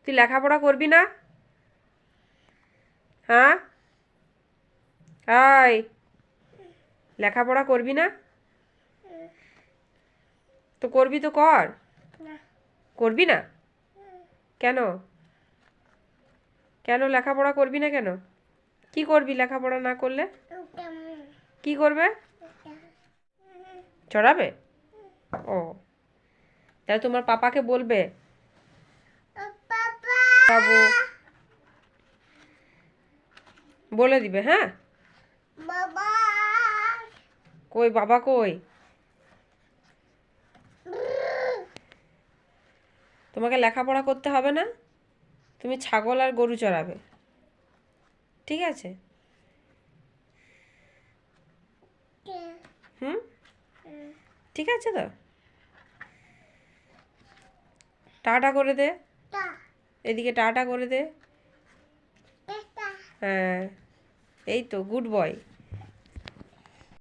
তুই লেখাপড়া করবি না? হ্যাঁ, আয়, লেখাপড়া করবি না? তো করবি তো কর। করবি না কেন? কেন লেখাপড়া করবি না কেন? কি করবি লেখাপড়া না করলে? কি করবে? চড়াবে? ও, তাহলে তোমার পাপাকে বলবে বাবু, বলে দিবে। হ্যাঁ, কই বাবা কই? তোমাকে লেখাপড়া করতে হবে না, তুমি ছাগল আর গরু চড়াবে। ঠিক আছে? হুম, ঠিক আছে তো। টাটা করে দে, এদিকে টাটা করে দে। হ্যাঁ, এই তো গুড বয়।